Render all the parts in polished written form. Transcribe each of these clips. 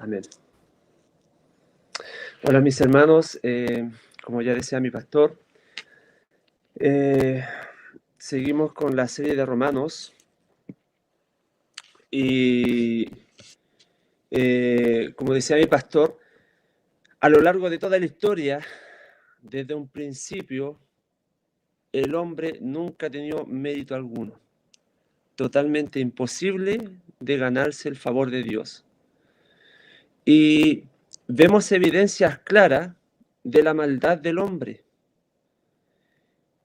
Amén. Hola mis hermanos, como ya decía mi pastor, seguimos con la serie de Romanos y como decía mi pastor, a lo largo de toda la historia, desde un principio, el hombre nunca ha tenido mérito alguno, totalmente imposible de ganarse el favor de Dios. Y vemos evidencias claras de la maldad del hombre,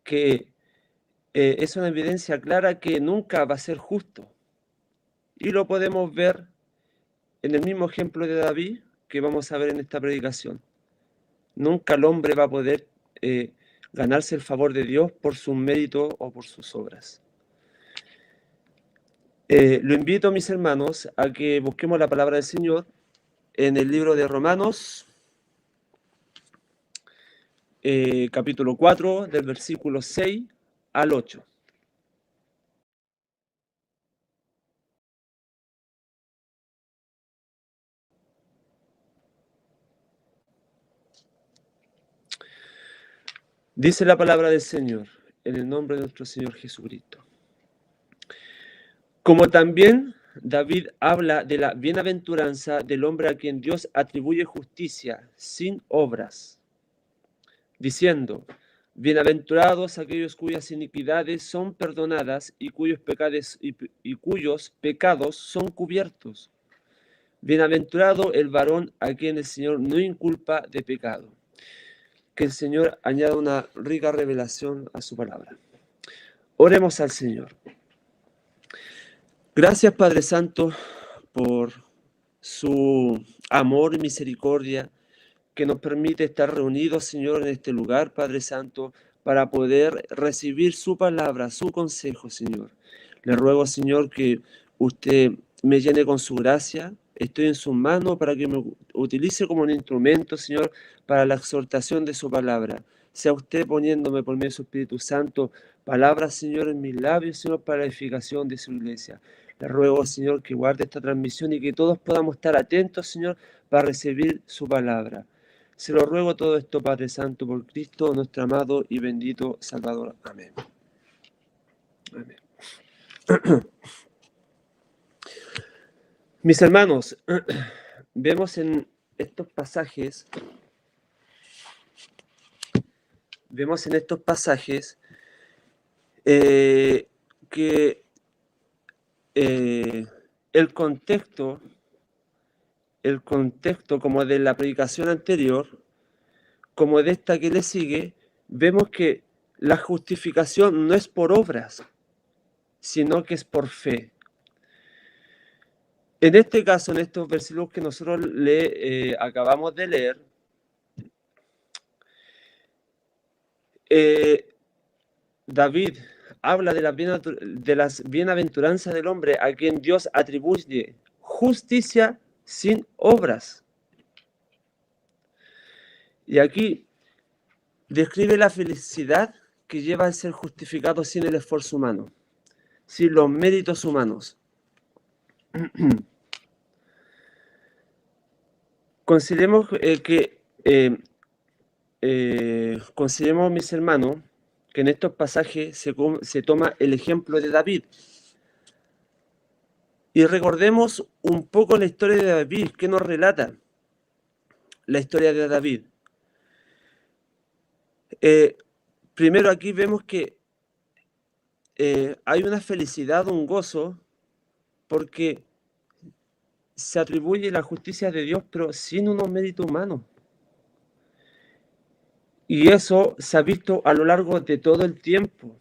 que es una evidencia clara que nunca va a ser justo. Y lo podemos ver en el mismo ejemplo de David que vamos a ver en esta predicación. Nunca el hombre va a poder ganarse el favor de Dios por sus méritos o por sus obras. Lo invito, mis hermanos, a que busquemos la palabra del Señor en el libro de Romanos, capítulo 4, del versículo 6 al 8. Dice la palabra del Señor, en el nombre de nuestro Señor Jesucristo. Como también David habla de la bienaventuranza del hombre a quien Dios atribuye justicia sin obras, diciendo: bienaventurados aquellos cuyas iniquidades son perdonadas y cuyos pecados son cubiertos. Bienaventurado el varón a quien el Señor no inculpa de pecado. Que el Señor añada una rica revelación a su palabra. Oremos al Señor. Gracias, Padre Santo, por su amor y misericordia que nos permite estar reunidos, Señor, en este lugar, Padre Santo, para poder recibir su palabra, su consejo, Señor. Le ruego, Señor, que usted me llene con su gracia. Estoy en sus manos para que me utilice como un instrumento, Señor, para la exhortación de su palabra. Sea usted poniéndome por medio de su Espíritu Santo palabras, Señor, en mis labios, Señor, para la edificación de su iglesia. Le ruego, Señor, que guarde esta transmisión y que todos podamos estar atentos, Señor, para recibir su palabra. Se lo ruego todo esto, Padre Santo, por Cristo, nuestro amado y bendito Salvador. Amén. Amén. Mis hermanos, vemos en estos pasajes que el contexto como de la predicación anterior, como de esta que le sigue, vemos que la justificación no es por obras, sino que es por fe. En este caso, en estos versículos que nosotros acabamos de leer, David habla de las bienaventuranzas del hombre a quien Dios atribuye justicia sin obras. Y aquí describe la felicidad que lleva a ser justificado sin el esfuerzo humano, sin los méritos humanos. Consideremos consideremos, mis hermanos, que en estos pasajes se toma el ejemplo de David. Y recordemos un poco la historia de David. ¿Qué nos relata la historia de David? Primero aquí vemos que hay una felicidad, un gozo, porque se atribuye la justicia de Dios, pero sin unos méritos humanos. Y eso se ha visto a lo largo de todo el tiempo.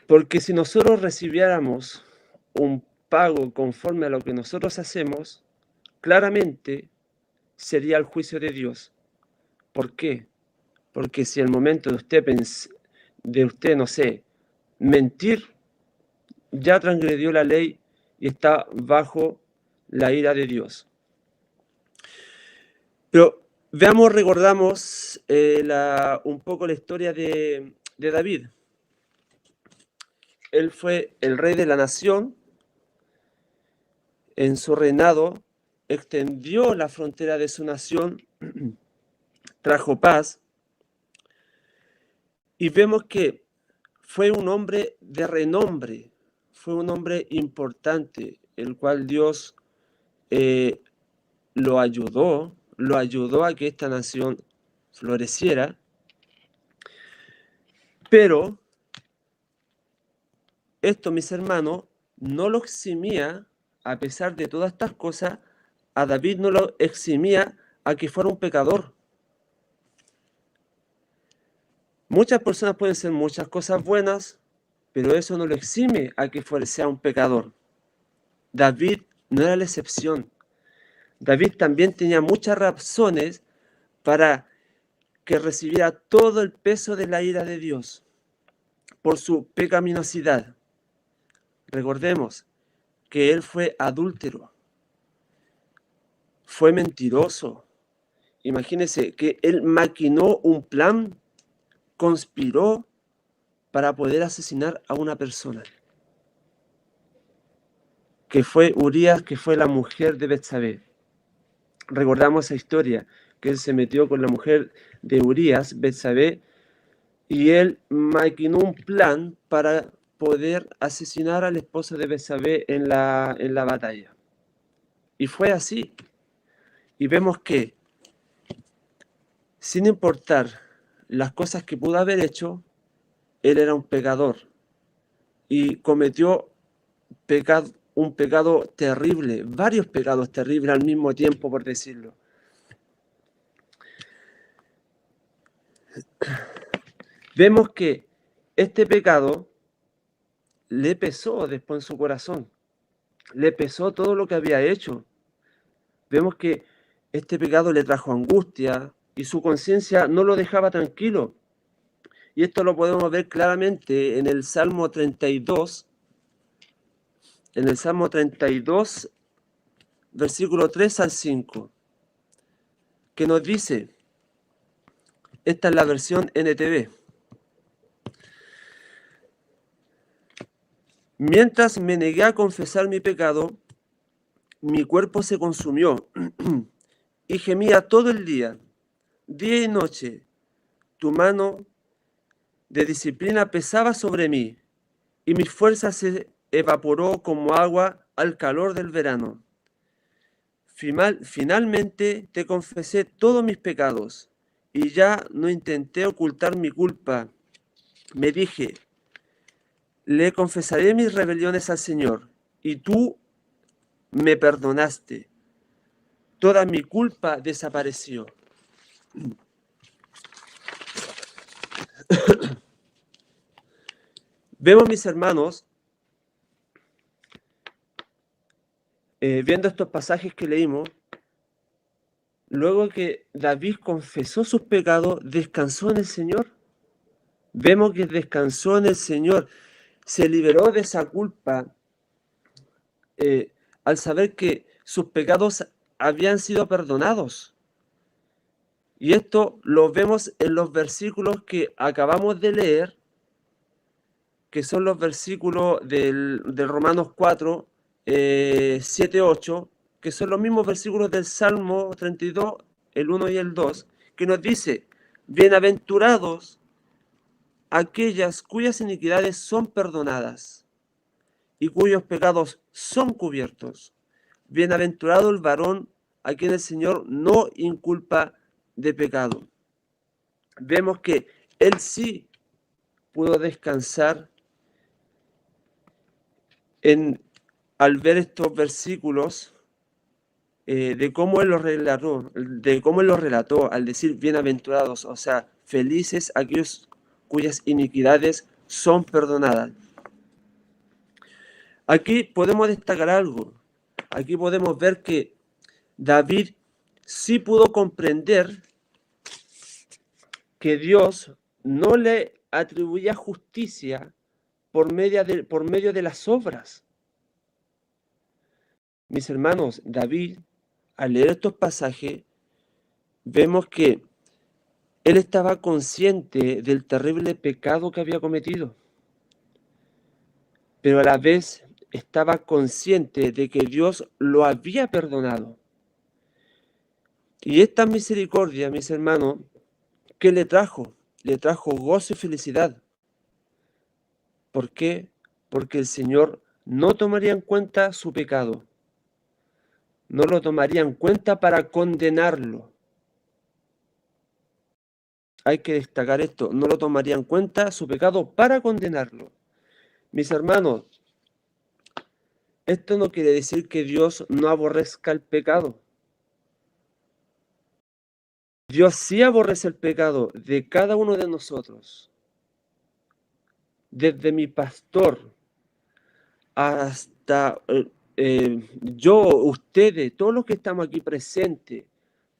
Porque si nosotros recibiéramos un pago conforme a lo que nosotros hacemos, claramente sería el juicio de Dios. ¿Por qué? Porque si el momento de usted, no sé, mentir, ya transgredió la ley y está bajo la ira de Dios. Pero recordamos un poco la historia de David. Él fue el rey de la nación. En su reinado extendió la frontera de su nación, trajo paz, y vemos que fue un hombre de renombre, fue un hombre importante, el cual Dios lo ayudó a que esta nación floreciera, pero esto, mis hermanos, no lo eximía, a pesar de todas estas cosas, a David no lo eximía a que fuera un pecador. Muchas personas pueden hacer muchas cosas buenas, pero eso no lo exime a que sea un pecador. David no era la excepción. David también tenía muchas razones para que recibiera todo el peso de la ira de Dios por su pecaminosidad. Recordemos que él fue adúltero, fue mentiroso. Imagínense que él maquinó un plan, conspiró para poder asesinar a una persona, que fue Urías, que fue la mujer de Betsabé. Recordamos esa historia, que él se metió con la mujer de Urías, Betsabé, y él maquinó un plan para poder asesinar al esposo de Betsabé en la batalla. Y fue así. Y vemos que, sin importar las cosas que pudo haber hecho, él era un pecador y cometió un pecado terrible, varios pecados terribles al mismo tiempo, por decirlo. Vemos que este pecado le pesó después en su corazón, le pesó todo lo que había hecho. Vemos que este pecado le trajo angustia y su conciencia no lo dejaba tranquilo. Y esto lo podemos ver claramente en el Salmo 32, versículo 3 al 5, que nos dice, esta es la versión NTV: mientras me negué a confesar mi pecado, mi cuerpo se consumió y gemía todo el día y noche. Tu mano de disciplina pesaba sobre mí y mi fuerza se evaporó como agua al calor del verano. Finalmente te confesé todos mis pecados y ya no intenté ocultar mi culpa. Me dije, le confesaré mis rebeliones al Señor y tú me perdonaste. Toda mi culpa desapareció. Vemos, mis hermanos, viendo estos pasajes que leímos, luego que David confesó sus pecados, descansó en el Señor. Vemos que descansó en el Señor, se liberó de esa culpa al saber que sus pecados habían sido perdonados. Y esto lo vemos en los versículos que acabamos de leer, que son los versículos del Romanos 4, 7, 8, que son los mismos versículos del Salmo 32, el 1 y el 2, que nos dice, bienaventurados aquellas cuyas iniquidades son perdonadas y cuyos pecados son cubiertos. Bienaventurado el varón a quien el Señor no inculpa de pecado. Vemos que él sí pudo descansar al ver estos versículos de cómo él los relató al decir bienaventurados, o sea, felices aquellos cuyas iniquidades son perdonadas. Aquí podemos destacar algo. Aquí podemos ver que David sí pudo comprender que Dios no le atribuía justicia por medio de las obras. Mis hermanos, David, al leer estos pasajes, vemos que él estaba consciente del terrible pecado que había cometido, pero a la vez estaba consciente de que Dios lo había perdonado. Y esta misericordia, mis hermanos, ¿qué le trajo? Le trajo gozo y felicidad. ¿Por qué? Porque el Señor no tomaría en cuenta su pecado. No lo tomaría en cuenta para condenarlo. Hay que destacar esto, no lo tomaría en cuenta su pecado para condenarlo. Mis hermanos, esto no quiere decir que Dios no aborrezca el pecado. Dios sí aborrece el pecado de cada uno de nosotros. Desde mi pastor hasta yo, ustedes, todos los que estamos aquí presentes,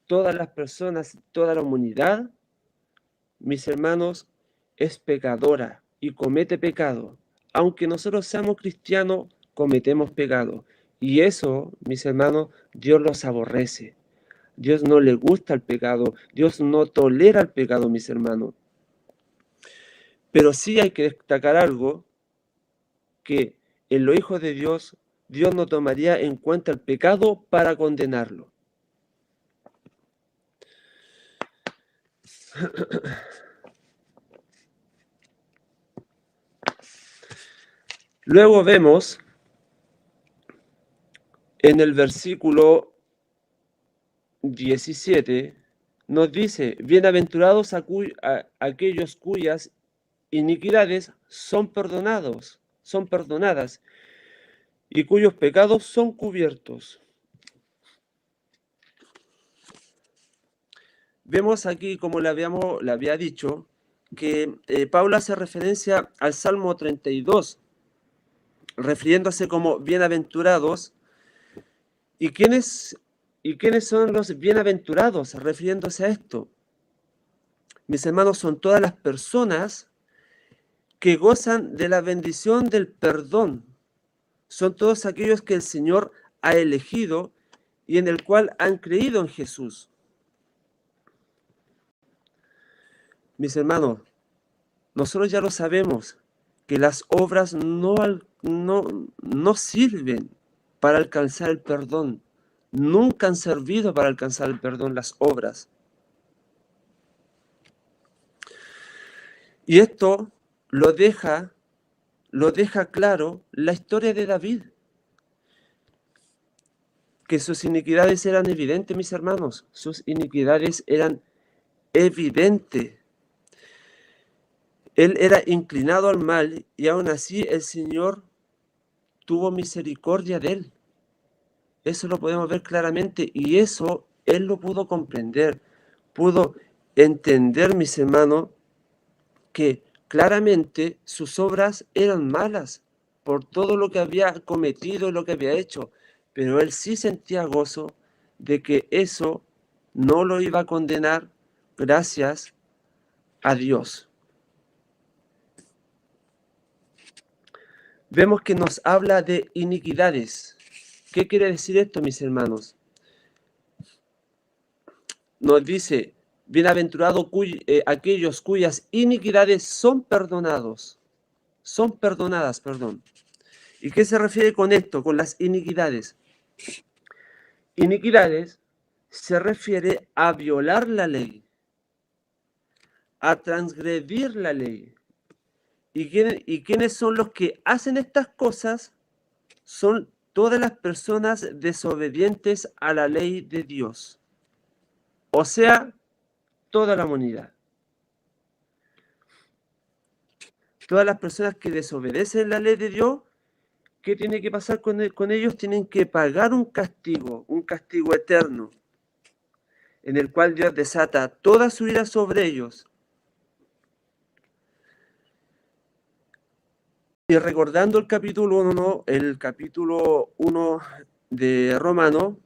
todas las personas, toda la humanidad, mis hermanos, es pecadora y comete pecado. Aunque nosotros seamos cristianos, cometemos pecado. Y eso, mis hermanos, Dios los aborrece. Dios no le gusta el pecado. Dios no tolera el pecado, mis hermanos. Pero sí hay que destacar algo, que en los hijos de Dios, Dios no tomaría en cuenta el pecado para condenarlo. Luego vemos en el versículo 17, nos dice, bienaventurados aquellos cuyas iniquidades son perdonadas, y cuyos pecados son cubiertos. Vemos aquí, como le había dicho, que Pablo hace referencia al Salmo 32, refiriéndose como bienaventurados. ¿Y quiénes son los bienaventurados? Refiriéndose a esto. Mis hermanos, son todas las personas que gozan de la bendición del perdón. Son todos aquellos que el Señor ha elegido y en el cual han creído en Jesús. Mis hermanos, nosotros ya lo sabemos, que las obras no sirven para alcanzar el perdón. Nunca han servido para alcanzar el perdón las obras. Y esto lo deja claro la historia de David, que sus iniquidades eran evidentes, mis hermanos. Sus iniquidades eran evidentes. Él era inclinado al mal y aún así el Señor tuvo misericordia de él. Eso lo podemos ver claramente y eso él lo pudo comprender. Pudo entender, mis hermanos, que claramente sus obras eran malas por todo lo que había cometido y lo que había hecho. Pero él sí sentía gozo de que eso no lo iba a condenar gracias a Dios. Vemos que nos habla de iniquidades. ¿Qué quiere decir esto, mis hermanos? Nos dice, bienaventurados aquellos cuyas iniquidades son perdonadas, perdón. ¿Y qué se refiere con esto, con las iniquidades? Iniquidades se refiere a violar la ley, a transgredir la ley. ¿Y quiénes son los que hacen estas cosas? Son todas las personas desobedientes a la ley de Dios. O sea, toda la humanidad. Todas las personas que desobedecen la ley de Dios, ¿qué tiene que pasar con ellos? Tienen que pagar un castigo eterno, en el cual Dios desata toda su ira sobre ellos. Y recordando el capítulo 1 de Romano,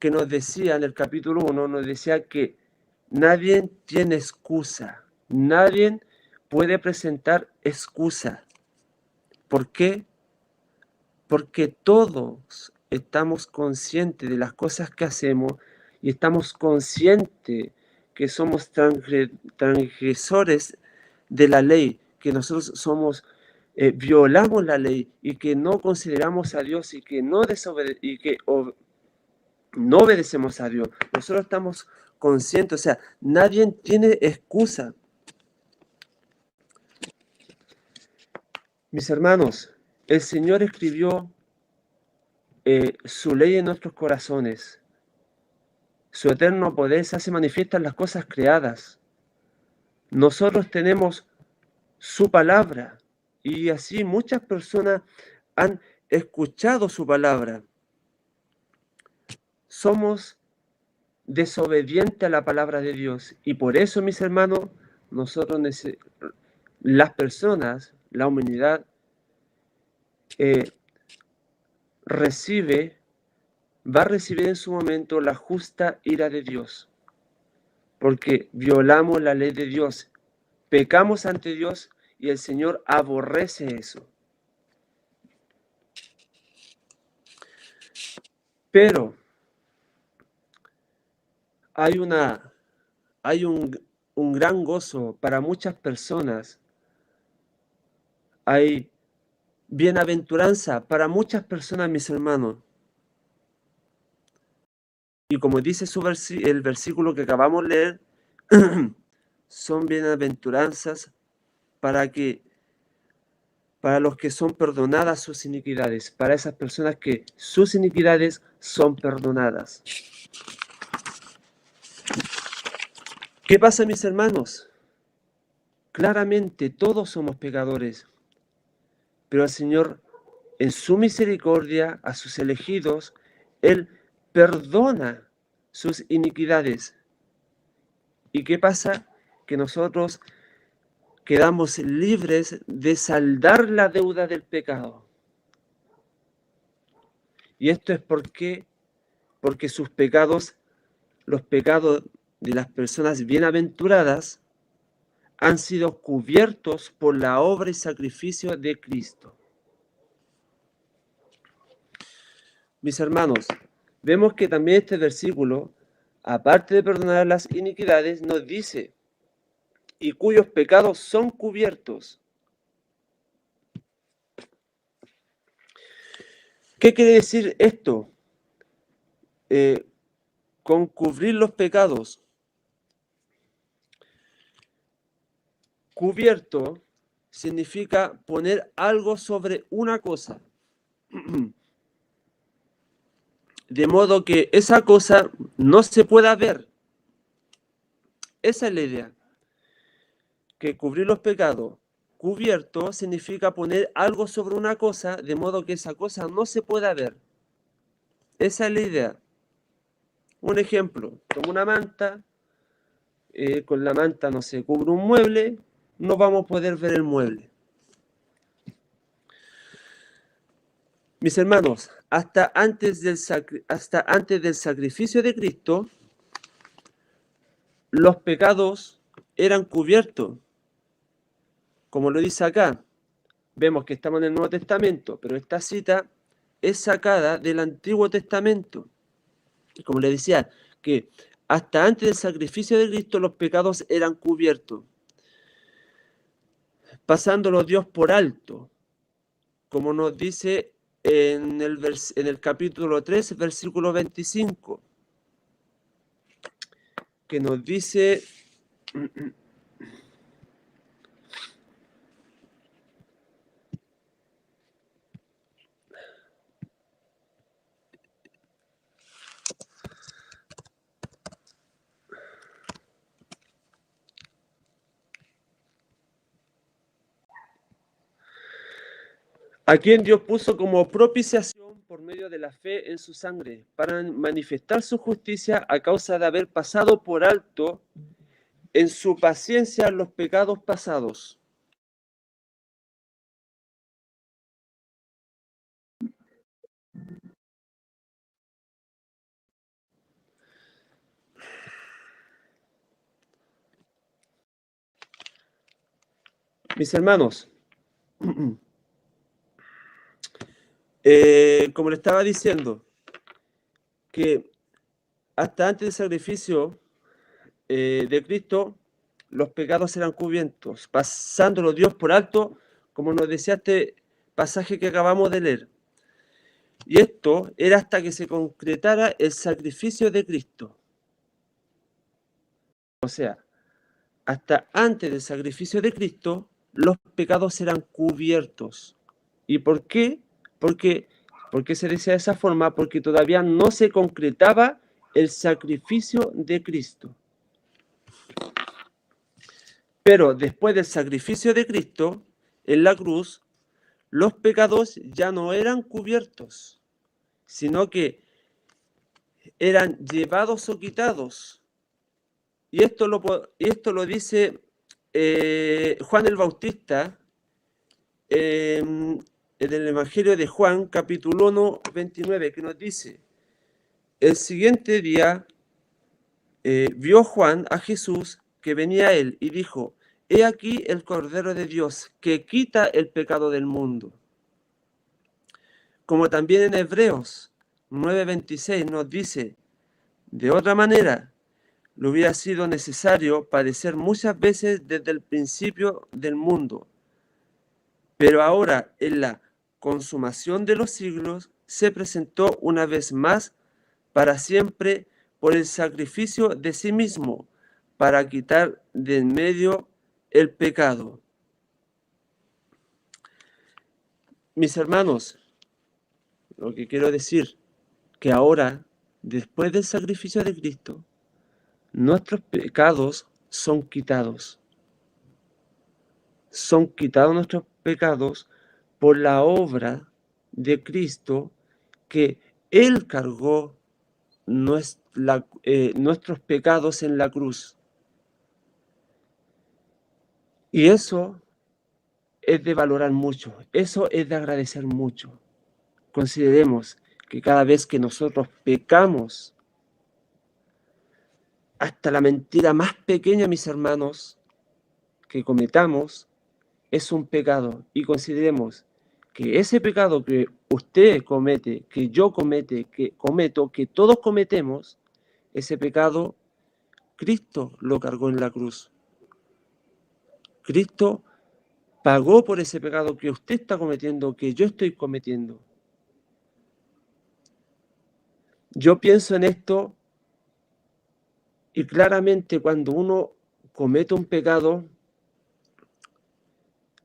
que nos decía en el capítulo 1, nos decía que nadie tiene excusa, nadie puede presentar excusa. ¿Por qué? Porque todos estamos conscientes de las cosas que hacemos y estamos conscientes que somos transgresores de la ley, que nosotros violamos la ley y que no consideramos a Dios y que no obedecemos a Dios. Nosotros estamos conscientes, o sea, nadie tiene excusa. Mis hermanos, el Señor escribió su ley en nuestros corazones. Su eterno poder se hace manifiesta en las cosas creadas. Nosotros tenemos su palabra y así muchas personas han escuchado su palabra. Somos desobedientes a la palabra de Dios y por eso, mis hermanos, nosotros, las personas, la humanidad, va a recibir en su momento la justa ira de Dios, porque violamos la ley de Dios, pecamos ante Dios y el Señor aborrece eso. Pero hay un gran gozo para muchas personas, hay bienaventuranza para muchas personas, mis hermanos. Y como dice el versículo que acabamos de leer, son bienaventuranzas para los que son perdonadas sus iniquidades, para esas personas que sus iniquidades son perdonadas. ¿Qué pasa, mis hermanos? Claramente todos somos pecadores, pero el Señor, en su misericordia a sus elegidos, Él perdona sus iniquidades. ¿Y qué pasa? Que nosotros quedamos libres de saldar la deuda del pecado. Y esto es porque sus pecados, los pecados de las personas bienaventuradas, han sido cubiertos por la obra y sacrificio de Cristo. Mis hermanos, vemos que también este versículo, aparte de perdonar las iniquidades, nos dice, y cuyos pecados son cubiertos. ¿Qué quiere decir esto? Con cubrir los pecados. Cubierto significa poner algo sobre una cosa, de modo que esa cosa no se pueda ver. Esa es la idea. Que cubrir los pecados. Cubierto significa poner algo sobre una cosa, de modo que esa cosa no se pueda ver. Esa es la idea. Un ejemplo, tomo una manta, con la manta no se cubre un mueble, no vamos a poder ver el mueble. Mis hermanos, hasta antes del sacrificio de Cristo, los pecados eran cubiertos. Como lo dice acá, vemos que estamos en el Nuevo Testamento, pero esta cita es sacada del Antiguo Testamento. Y como le decía, que hasta antes del sacrificio de Cristo los pecados eran cubiertos, pasándolo Dios por alto, como nos dice en el capítulo 3, versículo 25, que nos dice... a quien Dios puso como propiciación por medio de la fe en su sangre, para manifestar su justicia a causa de haber pasado por alto en su paciencia los pecados pasados. Mis hermanos, como le estaba diciendo, que hasta antes del sacrificio de Cristo, los pecados eran cubiertos, pasándolo Dios por alto, como nos decía este pasaje que acabamos de leer. Y esto era hasta que se concretara el sacrificio de Cristo. O sea, hasta antes del sacrificio de Cristo, los pecados eran cubiertos. ¿Y por qué? ¿Por qué se decía de esa forma? Porque todavía no se concretaba el sacrificio de Cristo. Pero después del sacrificio de Cristo en la cruz, los pecados ya no eran cubiertos, sino que eran llevados o quitados. Y esto lo dice Juan el Bautista en el Evangelio de Juan, capítulo 1, 29, que nos dice: el siguiente día vio Juan a Jesús que venía a él y dijo: he aquí el Cordero de Dios que quita el pecado del mundo. Como también en Hebreos 9:26 nos dice: de otra manera, le hubiera sido necesario padecer muchas veces desde el principio del mundo. Pero ahora, en la consumación de los siglos, se presentó una vez más para siempre por el sacrificio de sí mismo, para quitar de en medio el pecado. Mis hermanos, lo que quiero decir, que ahora, después del sacrificio de Cristo, nuestros pecados son quitados. Son quitados nuestros pecados por la obra de Cristo, que Él cargó nuestros pecados en la cruz. Y eso es de valorar mucho, eso es de agradecer mucho. Consideremos que cada vez que nosotros pecamos, hasta la mentira más pequeña, mis hermanos, que cometamos, es un pecado. Y consideremos que ese pecado que usted comete, que yo cometo, que todos cometemos, ese pecado, Cristo lo cargó en la cruz. Cristo pagó por ese pecado que usted está cometiendo, que yo estoy cometiendo. Yo pienso en esto y claramente cuando uno comete un pecado,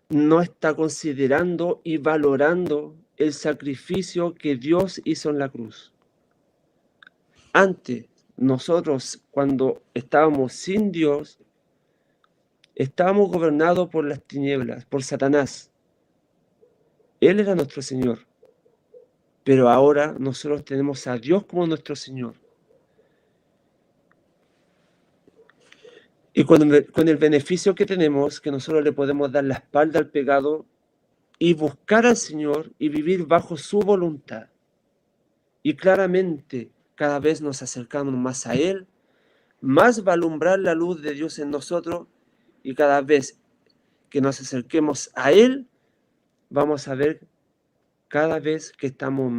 no está considerando y valorando el sacrificio que Dios hizo en la cruz. Antes, nosotros, cuando estábamos sin Dios, estábamos gobernados por las tinieblas, por Satanás. Él era nuestro Señor. Pero ahora nosotros tenemos a Dios como nuestro Señor. Y con el beneficio que tenemos, que nosotros le podemos dar la espalda al pecado y buscar al Señor y vivir bajo su voluntad. Y claramente cada vez nos acercamos más a Él, más va a alumbrar la luz de Dios en nosotros, y cada vez que nos acerquemos a Él, vamos a ver cada vez que estamos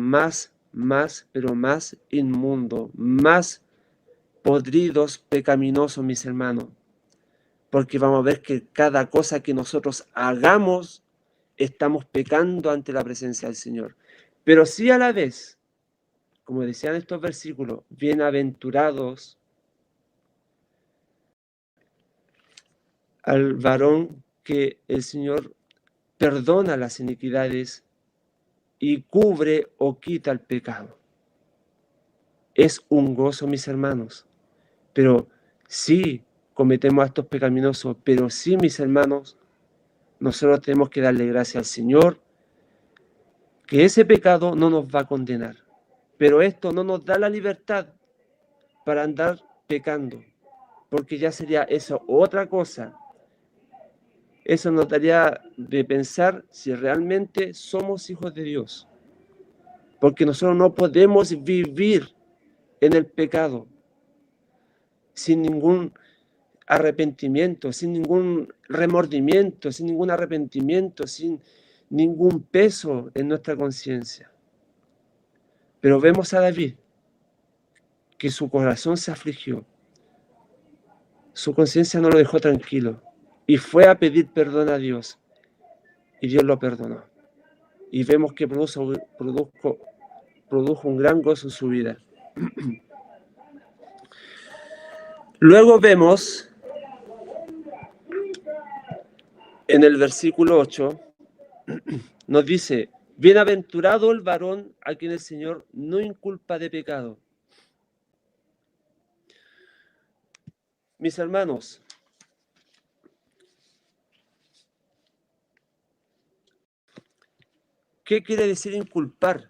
pero más inmundos, más podridos, pecaminosos, mis hermanos. Porque vamos a ver que cada cosa que nosotros hagamos, estamos pecando ante la presencia del Señor. Pero sí a la vez, como decían estos versículos, bienaventurados al varón que el Señor perdona las iniquidades y cubre o quita el pecado. Es un gozo, mis hermanos. Pero sí cometemos actos pecaminosos, pero sí, mis hermanos, nosotros tenemos que darle gracias al Señor, que ese pecado no nos va a condenar. Pero esto no nos da la libertad para andar pecando, porque ya sería eso otra cosa. Eso nos daría de pensar si realmente somos hijos de Dios. Porque nosotros no podemos vivir en el pecado sin ningún arrepentimiento, sin ningún remordimiento, sin ningún arrepentimiento, sin ningún peso en nuestra conciencia. Pero vemos a David, que su corazón se afligió, su conciencia no lo dejó tranquilo, y fue a pedir perdón a Dios, y Dios lo perdonó. Y vemos que produjo produjo un gran gozo en su vida. Luego vemos en el versículo 8, nos dice: bienaventurado el varón a quien el Señor no inculpa de pecado. Mis hermanos, ¿qué quiere decir inculpar?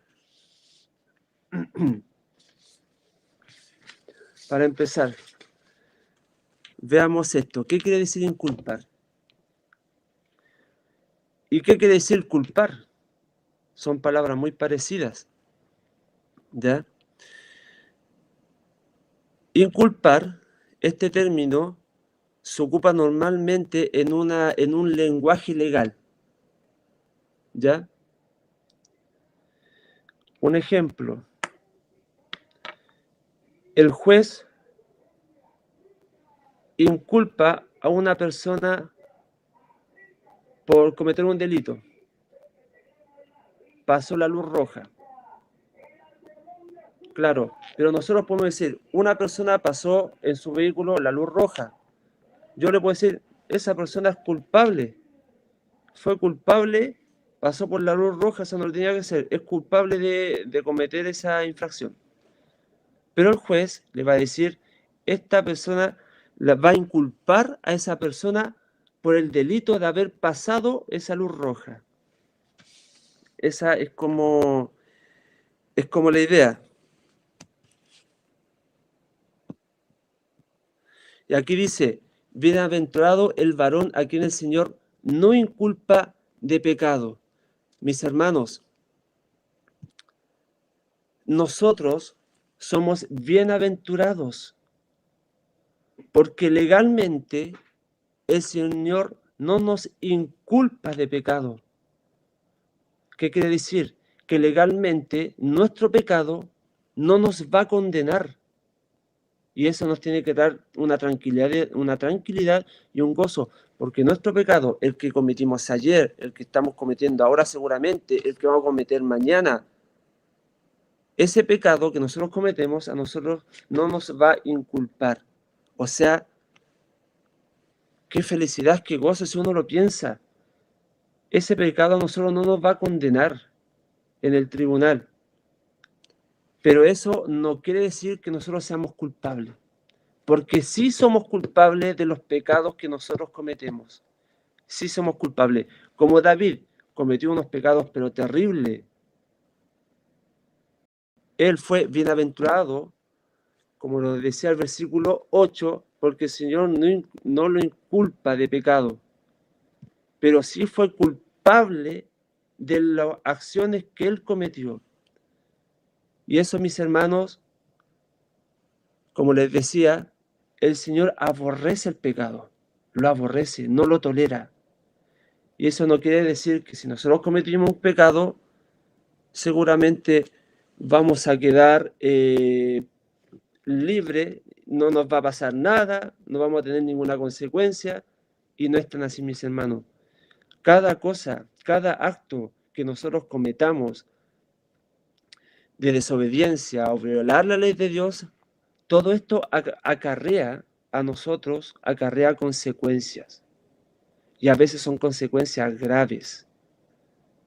Para empezar, veamos esto. ¿Qué quiere decir inculpar? ¿Y qué quiere decir culpar? Son palabras muy parecidas, ¿ya? Inculpar, este término se ocupa normalmente en un lenguaje legal, ¿ya? Un ejemplo: el juez inculpa a una persona por cometer un delito. Pasó la luz roja. Claro, pero nosotros podemos decir, una persona pasó en su vehículo la luz roja. Yo le puedo decir, esa persona es culpable. Fue culpable, pasó por la luz roja, eso no lo tenía que hacer. Es culpable de cometer esa infracción. Pero el juez le va a decir, esta persona la va a inculpar a esa persona por el delito de haber pasado esa luz roja. Esa es como la idea. Y aquí dice, bienaventurado el varón a quien el Señor no inculpa de pecado. Mis hermanos, nosotros somos bienaventurados porque legalmente el Señor no nos inculpa de pecado. ¿Qué quiere decir? Que legalmente nuestro pecado no nos va a condenar. Y eso nos tiene que dar una tranquilidad y un gozo, porque nuestro pecado, el que cometimos ayer, el que estamos cometiendo ahora seguramente, el que vamos a cometer mañana, ese pecado que nosotros cometemos a nosotros no nos va a inculpar. O sea, qué felicidad, qué gozo si uno lo piensa. Ese pecado a nosotros no nos va a condenar en el tribunal. Pero eso no quiere decir que nosotros seamos culpables. Porque sí somos culpables de los pecados que nosotros cometemos. Sí somos culpables. Como David cometió unos pecados pero terribles. Él fue bienaventurado, como lo decía el versículo 8, porque el Señor no lo inculpa de pecado. Pero sí fue culpable de las acciones que él cometió. Y eso, mis hermanos, como les decía, el Señor aborrece el pecado. Lo aborrece, no lo tolera. Y eso no quiere decir que si nosotros cometimos un pecado, seguramente vamos a quedar libres, no nos va a pasar nada, no vamos a tener ninguna consecuencia. Y no es tan así, mis hermanos. Cada cosa, cada acto que nosotros cometamos de desobediencia o violar la ley de Dios, todo esto acarrea a nosotros, acarrea consecuencias. Y a veces son consecuencias graves.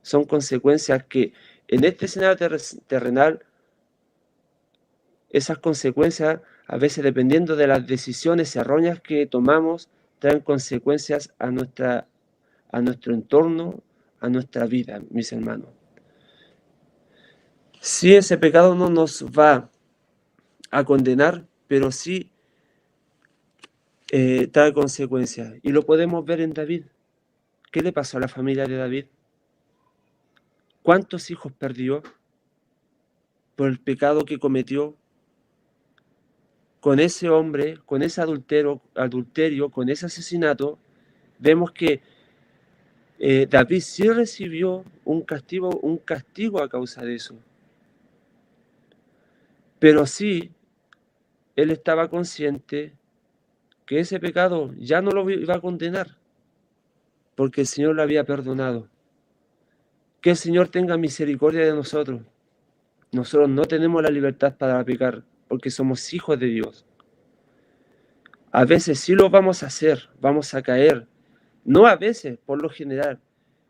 Son consecuencias que en este escenario terrenal, esas consecuencias, a veces dependiendo de las decisiones erróneas que tomamos, traen consecuencias a nuestro entorno, a nuestra vida, mis hermanos. Si ese pecado no nos va a condenar, pero sí trae consecuencias. Y lo podemos ver en David. ¿Qué le pasó a la familia de David? ¿Cuántos hijos perdió por el pecado que cometió con ese hombre, con ese adulterio, con ese asesinato? Vemos que David sí recibió un castigo a causa de eso. Pero sí, él estaba consciente que ese pecado ya no lo iba a condenar, porque el Señor lo había perdonado. Que el Señor tenga misericordia de nosotros. Nosotros no tenemos la libertad para pecar porque somos hijos de Dios. A veces sí lo vamos a hacer, vamos a caer. No a veces, por lo general,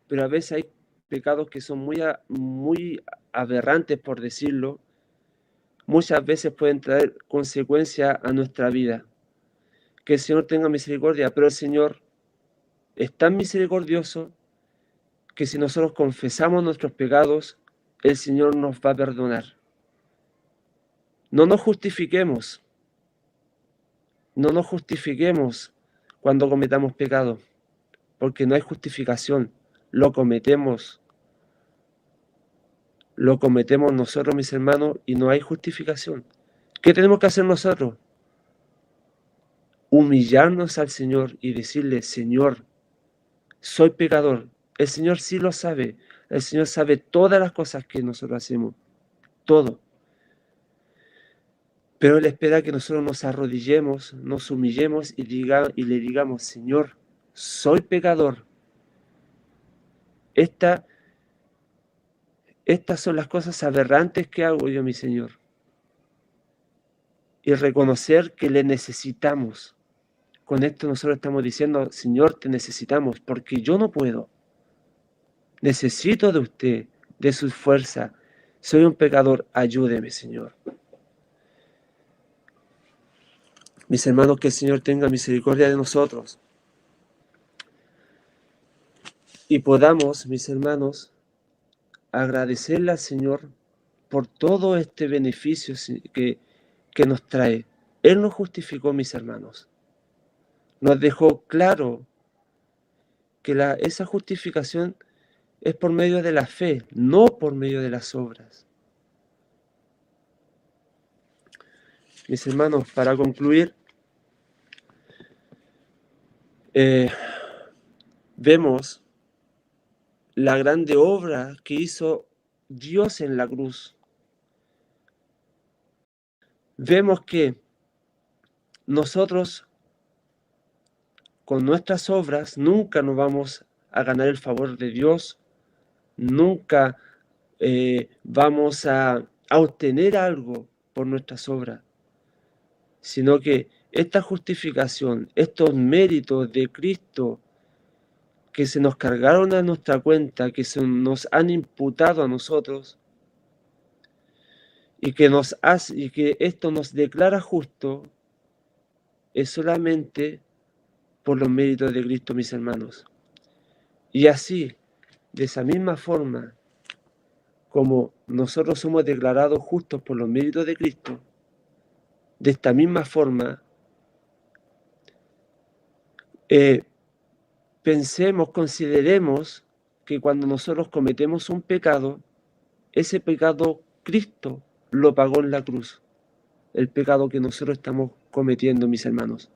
pero a veces hay pecados que son muy aberrantes, por decirlo. Muchas veces pueden traer consecuencias a nuestra vida. Que el Señor tenga misericordia, pero el Señor es tan misericordioso que si nosotros confesamos nuestros pecados, el Señor nos va a perdonar. No nos justifiquemos, no nos justifiquemos cuando cometamos pecado, porque no hay justificación. Lo cometemos nosotros, mis hermanos, y no hay justificación. ¿Qué tenemos que hacer nosotros? Humillarnos al Señor y decirle: Señor, soy pecador. El Señor sí lo sabe. El Señor sabe todas las cosas que nosotros hacemos, todo. Pero Él espera que nosotros nos arrodillemos, nos humillemos y le digamos: Señor, soy pecador. Estas son las cosas aberrantes que hago yo, mi Señor. Y reconocer que le necesitamos. Con esto nosotros estamos diciendo: Señor, te necesitamos, porque yo no puedo. Necesito de usted, de su fuerza. Soy un pecador, ayúdeme, Señor. Mis hermanos, que el Señor tenga misericordia de nosotros. Y podamos, mis hermanos, agradecerle al Señor por todo este beneficio que nos trae. Él nos justificó, mis hermanos. Nos dejó claro que esa justificación es por medio de la fe, no por medio de las obras. Mis hermanos, para concluir, vemos la grande obra que hizo Dios en la cruz. Vemos que nosotros con nuestras obras nunca nos vamos a ganar el favor de Dios, nunca vamos a obtener algo por nuestras obras, sino que esta justificación, estos méritos de Cristo que se nos cargaron a nuestra cuenta, que se nos han imputado a nosotros, y que esto nos declara justo, es solamente por los méritos de Cristo, mis hermanos. Y así, de esa misma forma, como nosotros somos declarados justos por los méritos de Cristo, de esta misma forma, consideremos que cuando nosotros cometemos un pecado, ese pecado Cristo lo pagó en la cruz. El pecado que nosotros estamos cometiendo, mis hermanos.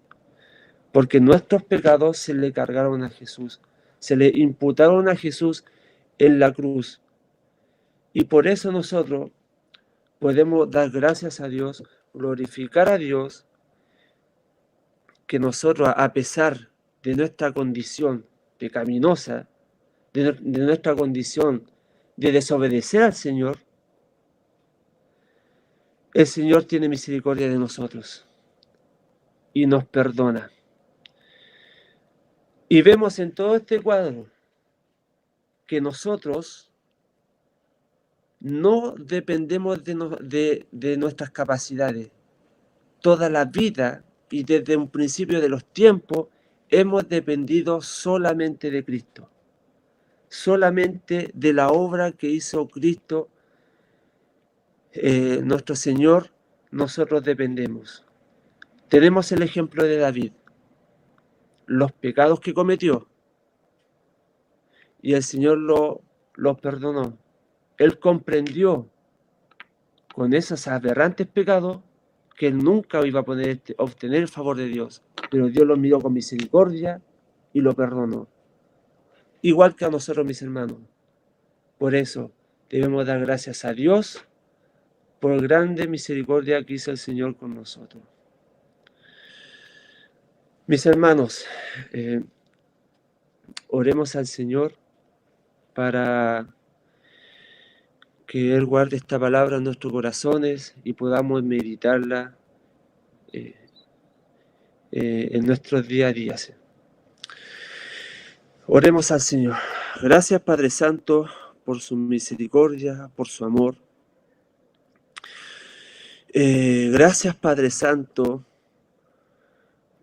Porque nuestros pecados se le cargaron a Jesús, se le imputaron a Jesús en la cruz. Y por eso nosotros podemos dar gracias a Dios, glorificar a Dios, que nosotros, a pesar de nuestra condición pecaminosa, de nuestra condición de desobedecer al Señor, el Señor tiene misericordia de nosotros y nos perdona. Y vemos en todo este cuadro que nosotros no dependemos de nuestras capacidades. Toda la vida y desde un principio de los tiempos hemos dependido solamente de Cristo, solamente de la obra que hizo Cristo, nuestro Señor. Nosotros dependemos. Tenemos el ejemplo de David, los pecados que cometió, y el Señor los perdonó. Él comprendió con esos aberrantes pecados que él nunca iba a poder obtener el favor de Dios, pero Dios lo miró con misericordia y lo perdonó. Igual que a nosotros, mis hermanos. Por eso debemos dar gracias a Dios por grande misericordia que hizo el Señor con nosotros. Mis hermanos, oremos al Señor para que Él guarde esta palabra en nuestros corazones y podamos meditarla en nuestros día a día. Oremos al Señor. Gracias, Padre Santo, por su misericordia, por su amor. Gracias, Padre Santo,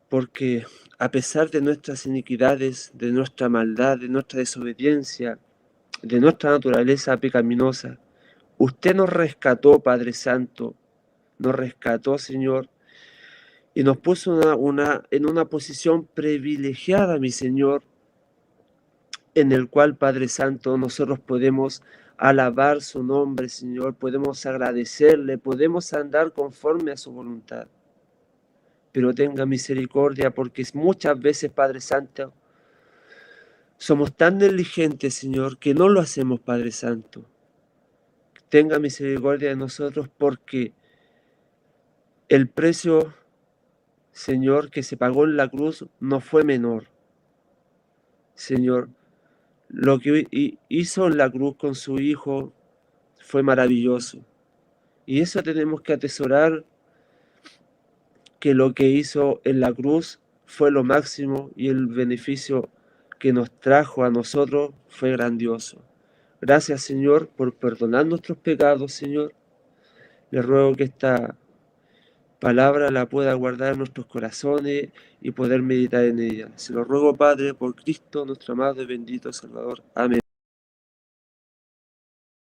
porque a pesar de nuestras iniquidades, de nuestra maldad, de nuestra desobediencia, de nuestra naturaleza pecaminosa, usted nos rescató, Padre Santo, nos rescató, Señor, y nos puso en una posición privilegiada, mi Señor, en el cual, Padre Santo, nosotros podemos alabar su nombre, Señor, podemos agradecerle, podemos andar conforme a su voluntad. Pero tenga misericordia, porque muchas veces, Padre Santo, somos tan negligentes, Señor, que no lo hacemos, Padre Santo. Tenga misericordia de nosotros, porque el precio, Señor, que se pagó en la cruz no fue menor. Señor, lo que hizo en la cruz con su Hijo fue maravilloso. Y eso tenemos que atesorar, que lo que hizo en la cruz fue lo máximo y el beneficio que nos trajo a nosotros fue grandioso. Gracias, Señor, por perdonar nuestros pecados, Señor. Le ruego que esta palabra la pueda guardar en nuestros corazones y poder meditar en ella. Se lo ruego, Padre, por Cristo, nuestro amado y bendito Salvador. Amén.